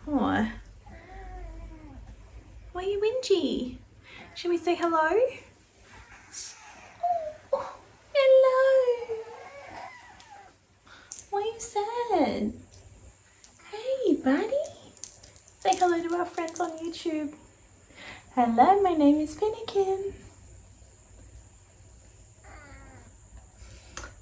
Oh, why are you whingy? Shall we say hello? Oh, hello. Why are you sad? Hey, buddy. Say hello to our friends on YouTube. Hello, my name is Finnegan.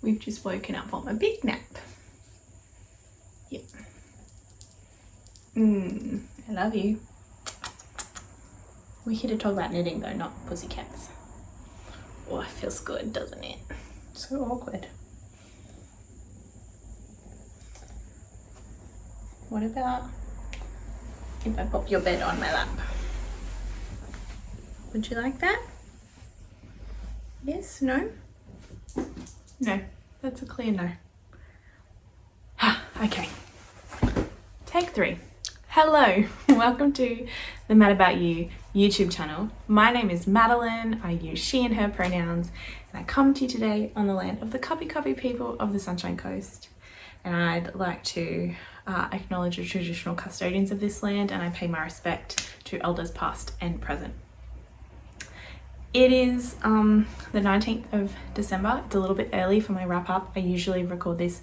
We've just woken up from a big nap. Yep. I love you. We're here to talk about knitting though, not pussycats. Oh, it feels good, doesn't it? So awkward. What about if I pop your bed on my lap? Would you like that? Yes? No? No. That's a clear no. Okay. Take 3. Hello, welcome to the Mad About You YouTube channel. My name is Madeleine. I use she and her pronouns, and I come to you today on the land of the Cubby people of the Sunshine Coast. And I'd like to acknowledge the traditional custodians of this land, and I pay my respect to elders past and present. It is the 19th of December. It's a little bit early for my wrap up. I usually record this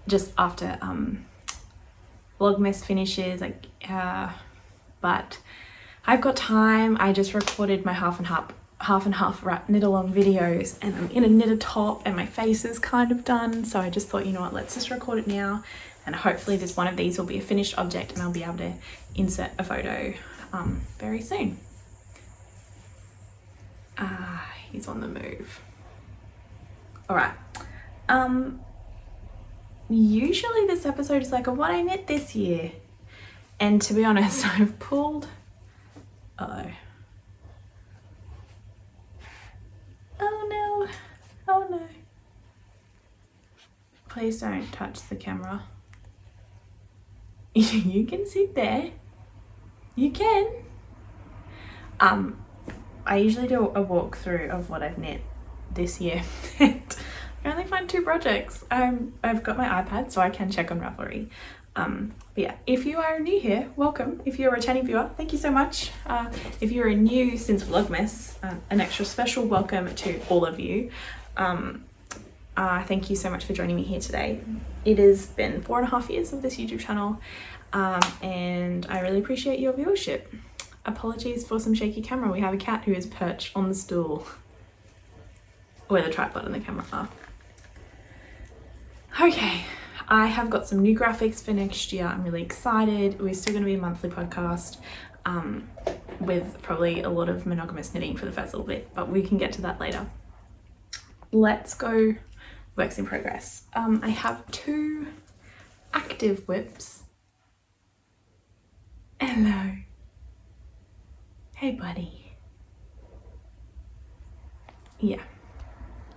just after Vlogmas finishes, but I've got time. I just recorded my half and half wrap knit along videos, and I'm in a knitted top and my face is kind of done, so I just thought, you know what, let's just record it now, and hopefully this one of these will be a finished object and I'll be able to insert a photo very soon. He's on the move. All right. Usually this episode is like a what I knit this year, and to be honest, I've pulled oh no, oh no, please don't touch the camera. You can sit there, you can. I usually do a walkthrough of what I've knit this year. I only find 2 projects. I've got my iPad so I can check on Ravelry. But yeah, if you are new here, welcome. If you're a returning viewer, thank you so much. If you're new since Vlogmas, an extra special welcome to all of you. Thank you so much for joining me here today. It has been 4.5 years of this YouTube channel, and I really appreciate your viewership. Apologies for some shaky camera. We have a cat who is perched on the stool where the tripod and the camera are. Okay, I have got some new graphics for next year. I'm really excited. We're still going to be a monthly podcast with probably a lot of monogamous knitting for the first little bit, but we can get to that later. Let's go works in progress. I have 2 active whips. Hello. Hey buddy. Yeah.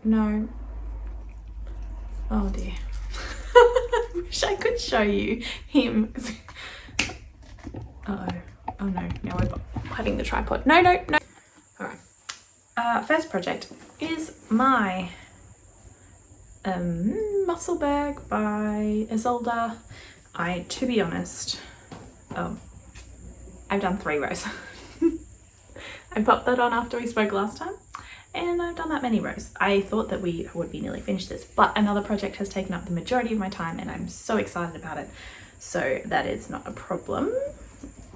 No. Oh dear. I wish I could show you him. Uh-oh. Oh no. Now we're having the tripod. No. Alright. First project is my muscle bag by Isolda. To be honest, I've done 3 rows. I popped that on after we spoke last time, and I've done that many rows. I thought that we would be nearly finished this, but another project has taken up the majority of my time and I'm so excited about it, so that is not a problem.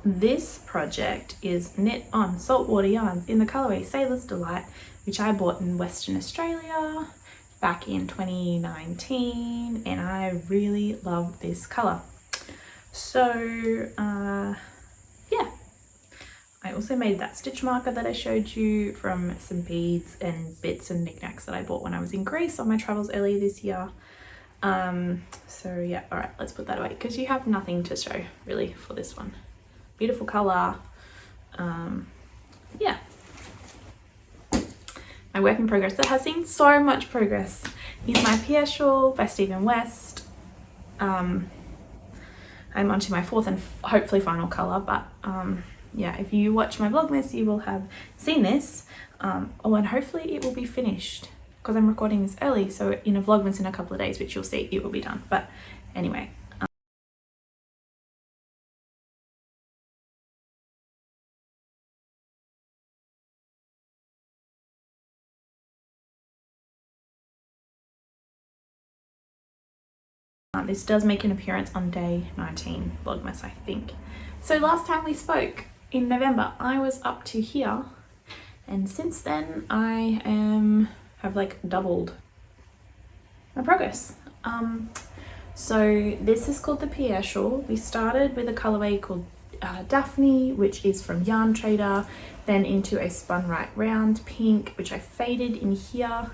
This project is knit on saltwater yarns in the colourway Sailor's Delight, which I bought in Western Australia back in 2019, and I really love this colour. So yeah. I also made that stitch marker that I showed you from some beads and bits and knickknacks that I bought when I was in Greece on my travels earlier this year. So yeah, all right, let's put that away because you have nothing to show really for this one. Beautiful color. Yeah. My work in progress that has seen so much progress is my Pierre shawl by Stephen West. I'm onto my 4th and hopefully final color, but yeah, if you watch my Vlogmas, you will have seen this. And hopefully it will be finished because I'm recording this early, so in a Vlogmas in a couple of days, which you'll see, it will be done. But anyway, This does make an appearance on day 19 Vlogmas, I think. So last time we spoke in November, I was up to here, and since then I have like doubled my progress. So this is called the Pierre shawl. We started with a colorway called Daphne, which is from Yarn Trader, then into a spun right round pink, which I faded in here.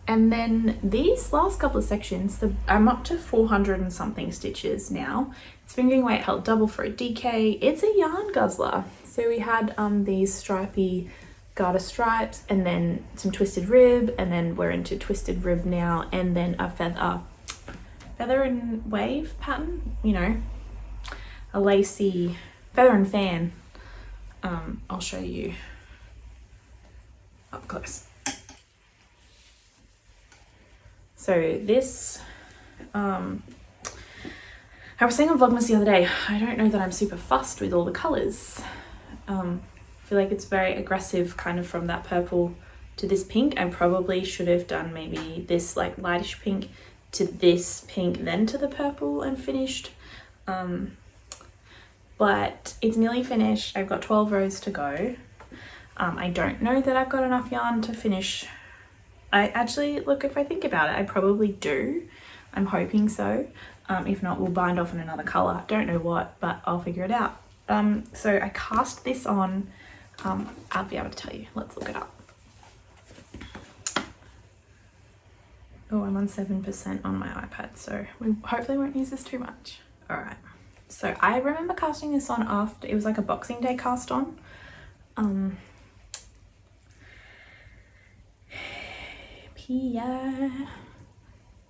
And then these last couple of sections, I'm up to 400 and something stitches now. It's fingering weight held double for a DK. It's a yarn guzzler. So we had these stripy garter stripes, and then some twisted rib, and then we're into twisted rib now, and then a feather and wave pattern, you know, a lacy feather and fan. I'll show you up close. So this, I was saying on Vlogmas the other day, I don't know that I'm super fussed with all the colours. I feel like it's very aggressive, kind of from that purple to this pink. I probably should have done maybe this like lightish pink to this pink, then to the purple and finished. But it's nearly finished. I've got 12 rows to go. I don't know that I've got enough yarn to finish. I actually, look, if I think about it, I probably do. I'm hoping so. If not, we'll bind off in another colour. Don't know what, but I'll figure it out. So I cast this on, I'll be able to tell you. Let's look it up. Oh, I'm on 7% on my iPad, so we hopefully won't use this too much. All right. So I remember casting this on after, it was like a Boxing Day cast on.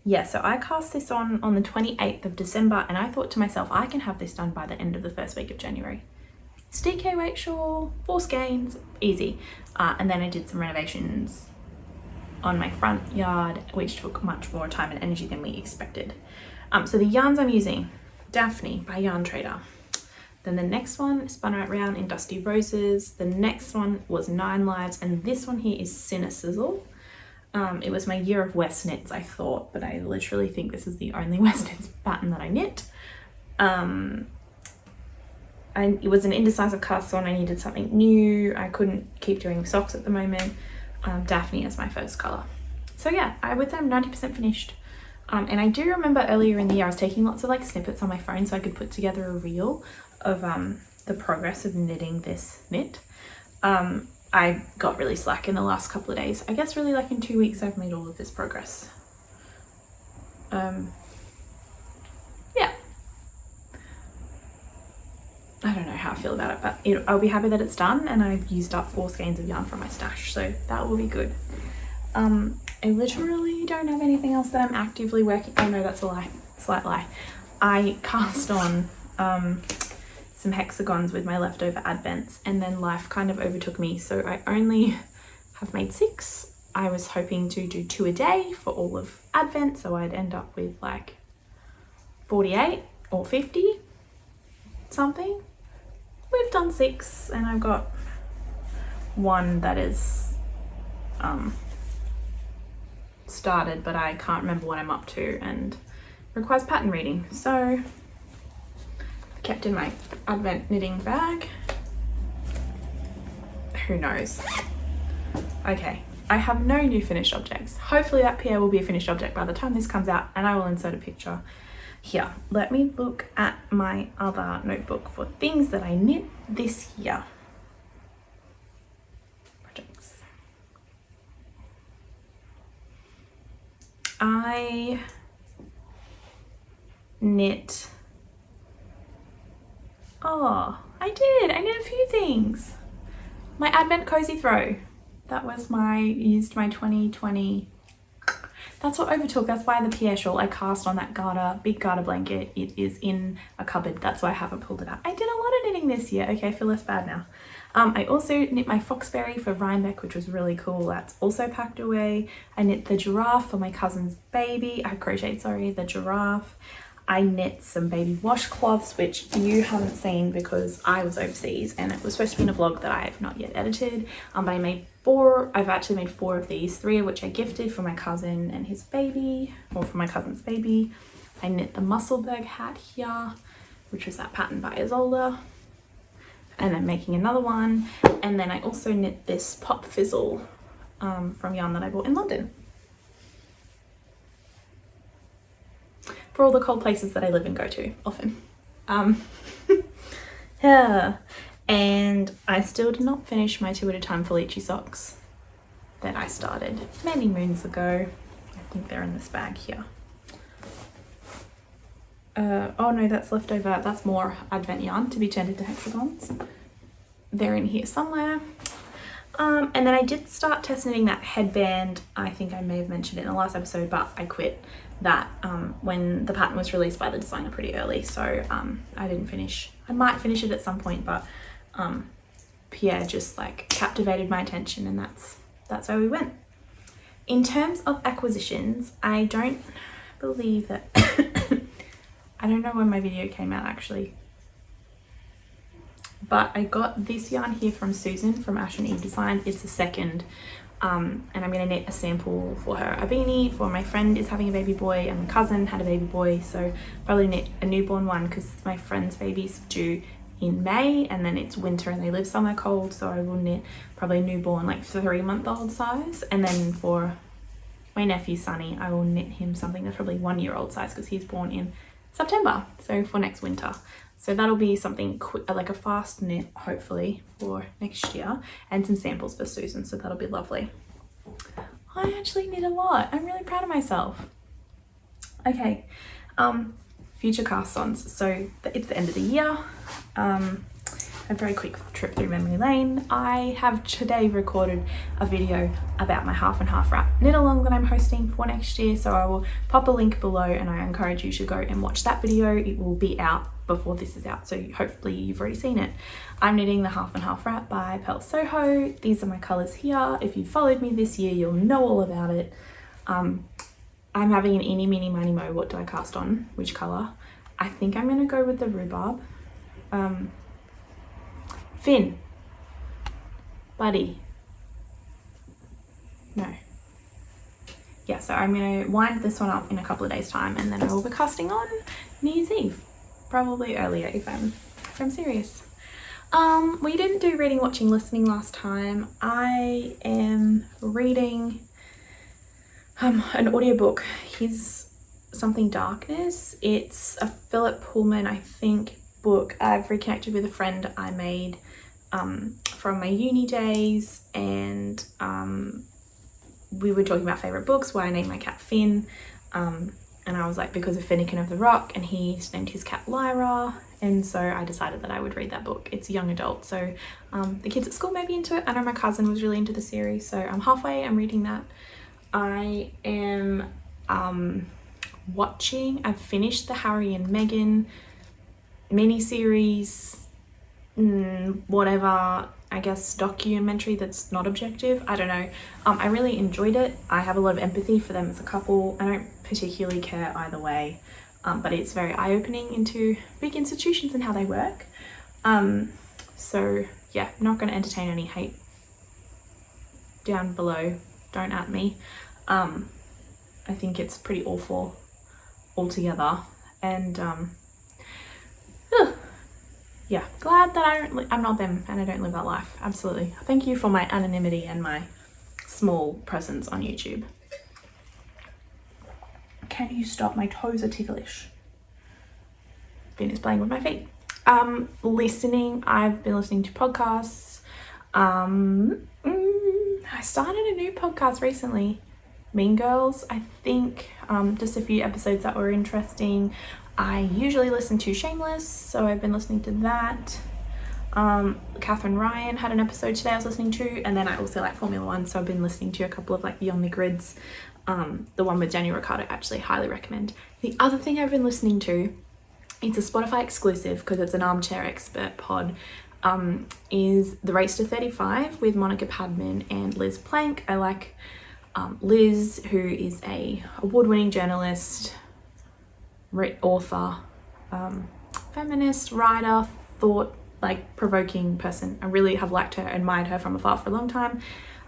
Yeah, so I cast this on the 28th of December, and I thought to myself, I can have this done by the end of the first week of January. It's DK weight shawl, 4 skeins, easy. And then I did some renovations on my front yard, which took much more time and energy than we expected. So the yarns I'm using, Daphne by Yarn Trader. Then the next one, Spun Right Round in Dusty Roses. The next one was 9 Lives, and this one here is Sizzle. It was my year of West knits, I thought, but I literally think this is the only West knits pattern that I knit. And it was an indecisive cast on. I needed something new. I couldn't keep doing socks at the moment. Daphne is my first colour. So yeah, I would say I'm 90% finished. And I do remember earlier in the year I was taking lots of like snippets on my phone so I could put together a reel of the progress of knitting this knit. I got really slack in the last couple of days. I guess really like in 2 weeks I've made all of this progress. Yeah. I don't know how I feel about it, but I'll be happy that it's done, and I've used up 4 skeins of yarn from my stash, so that will be good. I literally don't have anything else that I'm actively working. Oh no, that's a lie, slight lie. I cast on some hexagons with my leftover advents, and then life kind of overtook me, so I only have made 6. I was hoping to do 2 a day for all of advent, so I'd end up with like 48 or 50 something. We've done 6, and I've got 1 that is started, but I can't remember what I'm up to and requires pattern reading, so kept in my advent knitting bag. Who knows? Okay, I have no new finished objects. Hopefully that Pierre will be a finished object by the time this comes out, and I will insert a picture here. Let me look at my other notebook for things that I knit this year. Projects. I knit, oh, I did a few things. My Advent Cozy Throw, that was used my 2020, that's what overtook, that's why the Pierre shawl I cast on that big garter blanket. It is in a cupboard, that's why I haven't pulled it out. I did a lot of knitting this year. Okay, I feel less bad now. I also knit my Foxberry for Rhinebeck, which was really cool. That's also packed away. I knit the giraffe for my cousin's baby. I crocheted, sorry, the giraffe. I knit some baby washcloths, which you haven't seen because I was overseas and it was supposed to be in a vlog that I have not yet edited. But I made 4, I've actually made 4 of these, 3 of which I gifted for my cousin and his baby, or for my cousin's baby. I knit the Musselberg hat here, which was that pattern by Isolde, and I'm making another one. And then I also knit this Pop Fizzle from yarn that I bought in London. For all the cold places that I live and go to often. Yeah. And I still did not finish my 2 at a time Felici socks that I started many moons ago. I think they're in this bag here. Oh no, that's leftover. That's more advent yarn to be turned into hexagons. They're in here somewhere. And then I did start test knitting that headband. I think I may have mentioned it in the last episode, but I quit that when the pattern was released by the designer pretty early. So I didn't finish. I might finish it at some point, but Pierre just like captivated my attention, and that's where we went. In terms of acquisitions, I don't believe that I don't know when my video came out actually, but I got this yarn here from Susan from Ash and Eve Designs. It's a second, and I'm going to knit a sample for her a beanie for my friend is having a baby boy, and my cousin had a baby boy, so probably knit a newborn one because my friend's baby's due in May, and then it's winter and they live somewhere cold, so I will knit probably a newborn, like 3-month-old size. And then for my nephew Sunny, I will knit him something that's probably 1-year-old size because he's born in September, so for next winter. So that'll be something quick, like a fast knit hopefully for next year, and some samples for Susan, so that'll be lovely. I actually knit a lot. I'm really proud of myself. Okay, future cast-ons. So it's the end of the year. A very quick trip through memory lane. I have today recorded a video about my half and half wrap knit along that I'm hosting for next year, so I will pop a link below and I encourage you to go and watch that video. It will be out before this is out, so hopefully you've already seen it. I'm knitting the half and half wrap by Pearl Soho. These are my colours here. If you followed me this year, you'll know all about it. I'm having an eeny, meeny, miny, mo. What do I cast on? Which colour? I think I'm going to go with the rhubarb. Finn. Buddy. No. Yeah, so I'm going to wind this one up in a couple of days' time, and then I will be casting on New Year's Eve. Probably earlier if I'm serious. We didn't do reading, watching, listening last time. I am reading an audiobook. His Something Darkness. It's a Philip Pullman, I think, book. I've reconnected with a friend I made from my uni days, and we were talking about favourite books, why I named my cat Finn, and I was like, because of Finnegan of the Rock, and he named his cat Lyra, and so I decided that I would read that book. It's young adult, so the kids at school may be into it. I know my cousin was really into the series, so I'm halfway. I'm reading that. I am watching, I've finished the Harry and Meghan mini-series, whatever, I guess documentary that's not objective. I don't know. I really enjoyed it. I have a lot of empathy for them as a couple. I don't particularly care either way, but it's very eye-opening into big institutions and how they work. So yeah, not going to entertain any hate down below. Don't at me. I think it's pretty awful altogether, and yeah, glad that I'm not them and I don't live that life. Absolutely. Thank you for my anonymity and my small presence on YouTube. Can you stop? My toes are ticklish. Been playing with my feet. Listening, I've been listening to podcasts. I started a new podcast recently, Mean Girls, I think. Just a few episodes that were interesting. I usually listen to Shameless, so I've been listening to that. Catherine Ryan had an episode today I was listening to, and then I also like Formula One, so I've been listening to a couple of like Beyond the Grids. The one with Daniel Ricciardo, actually highly recommend. The other thing I've been listening to, it's a Spotify exclusive because it's an armchair expert pod, is The Race to 35 with Monica Padman and Liz Plank. I like Liz, who is a award-winning journalist, author, feminist, writer, thought like provoking person. I really have liked her, admired her from afar for a long time.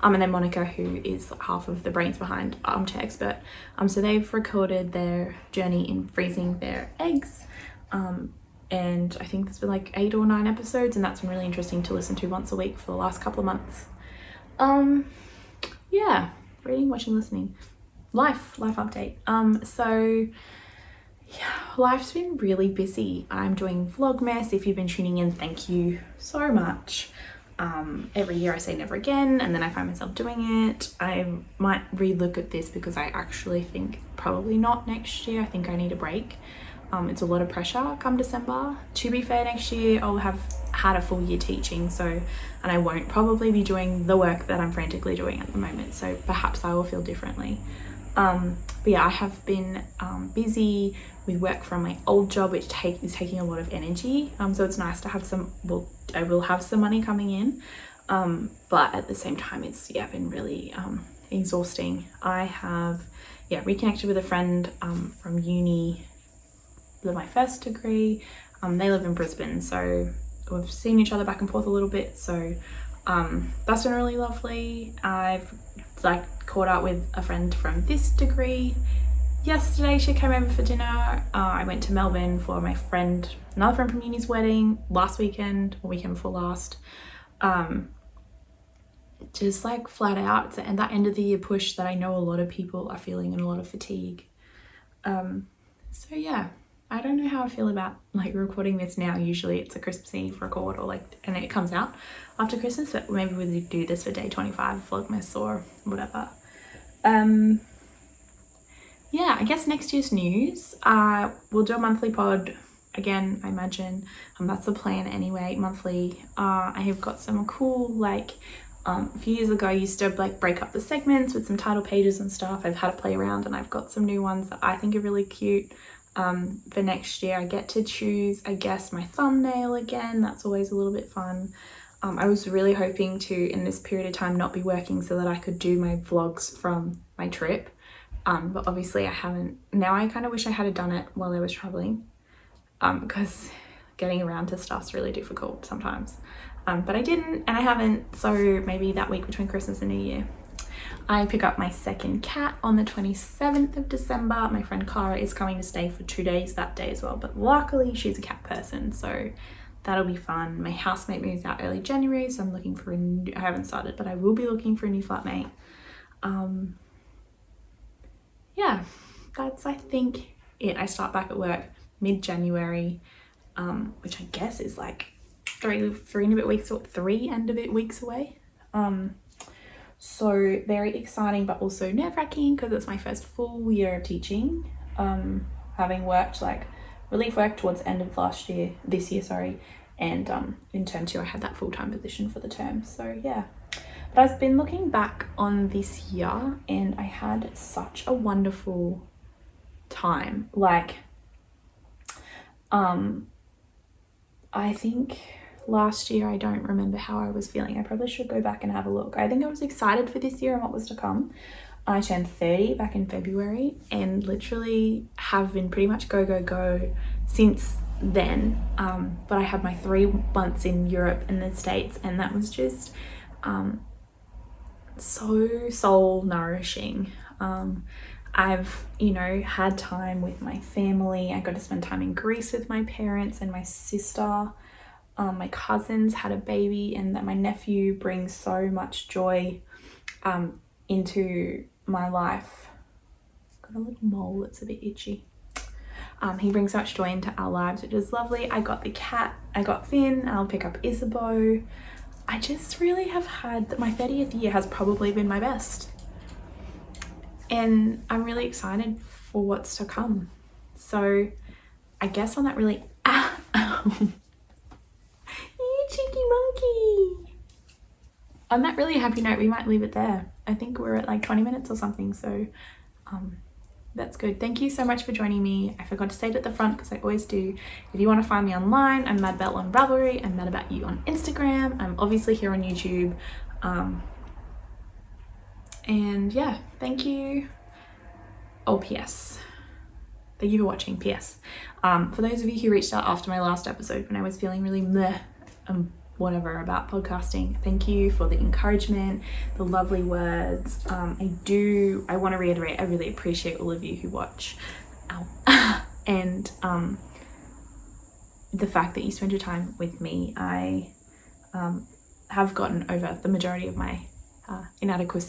and then Monica, who is half of the brains behind Armchair Expert. So they've recorded their journey in freezing their eggs, and I think there's been like 8 or 9 episodes, and that's been really interesting to listen to once a week for the last couple of months. Yeah, reading, watching, listening, life update. So yeah, life's been really busy. I'm doing Vlogmas. If you've been tuning in, thank you so much. Every year I say never again, and then I find myself doing it. I might re-look at this because I actually think probably not next year. I think I need a break. It's a lot of pressure come December. To be fair, next year I'll have had a full year teaching, and I won't probably be doing the work that I'm frantically doing at the moment, so perhaps I will feel differently. But yeah, I have been busy with work from my old job, which is taking a lot of energy. So it's nice to have some, well, I will have some money coming in, but at the same time it's been really exhausting. I have reconnected with a friend from uni, my first degree. They live in Brisbane, so we've seen each other back and forth a little bit, so that's been really lovely. I've caught up with a friend from this degree yesterday. She came over for dinner. I went to Melbourne for my friend, another friend from uni's wedding last weekend, or weekend before last. Just like flat out, and that end of the year push that I know a lot of people are feeling, and a lot of fatigue. So yeah, I don't know how I feel about like recording this now. Usually it's a Christmas Eve record, or and it comes out after Christmas, but maybe we'll do this for day 25 Vlogmas or whatever. Yeah, I guess next year's news, we'll do a monthly pod again, I imagine. That's the plan anyway, monthly. I have got some cool, a few years ago I used to break up the segments with some title pages and stuff. I've had to play around, and I've got some new ones that I think are really cute. For next year I get to choose, I guess, my thumbnail again. That's always a little bit fun. I was really hoping to, in this period of time, not be working so that I could do my vlogs from my trip. But obviously I haven't. Now I kind of wish I had done it while I was traveling, because getting around to stuff's really difficult sometimes. But I didn't, and I haven't, so maybe that week between Christmas and New Year. I pick up my second cat on the 27th of December. My friend Cara is coming to stay for 2 days that day as well, but luckily she's a cat person, so that'll be fun. My housemate moves out early January, so I'm looking for I haven't started, but I will be looking for a new flatmate. Yeah, that's, I think, it. I start back at work mid-January, which I guess is three and a bit weeks away. So very exciting, but also nerve-wracking because it's my first full year of teaching, having worked relief work towards the end of this year, and in term 2 I had that full-time position for the term, so yeah. But I've been looking back on this year, and I had such a wonderful time. I think last year, I don't remember how I was feeling. I probably should go back and have a look. I think I was excited for this year and what was to come. I turned 30 back in February, and literally have been pretty much go since then. But I had my 3 months in Europe and the States, and that was just so soul nourishing. I've had time with my family. I got to spend time in Greece with my parents and my sister. My cousins had a baby, and that my nephew brings so much joy into my life. Got a little mole that's a bit itchy. He brings so much joy into our lives, which is lovely. I got the cat, I got Finn, I'll pick up Isabeau. I just really have had, my 30th year has probably been my best. And I'm really excited for what's to come. So I guess on that really, you cheeky monkey. On that really happy note, we might leave it there. I think we're at 20 minutes or something, so that's good. Thank you so much for joining me. I forgot to say it at the front because I always do. If you want to find me online, I'm Madbelle on Ravelry. I'm Mad About You on Instagram. I'm obviously here on YouTube. And yeah, thank you. Oh, PS. Thank you for watching. PS. For those of you who reached out after my last episode when I was feeling really meh, whatever about podcasting. Thank you for the encouragement, the lovely words. I want to reiterate, I really appreciate all of you who watch. And the fact that you spend your time with me. I have gotten over the majority of my inadequate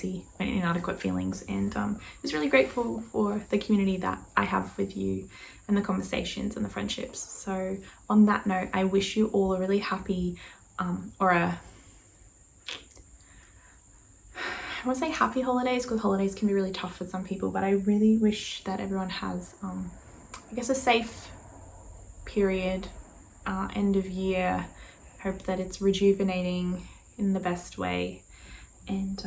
feelings, and was really grateful for the community that I have with you and the conversations and the friendships. So on that note, I wish you all a really happy I want to say happy holidays, because holidays can be really tough for some people, but I really wish that everyone has I guess a safe period, end of year. Hope that it's rejuvenating in the best way, and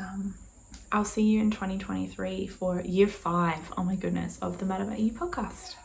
I'll see you in 2023 for year 5, oh my goodness, of the Madeleine podcast.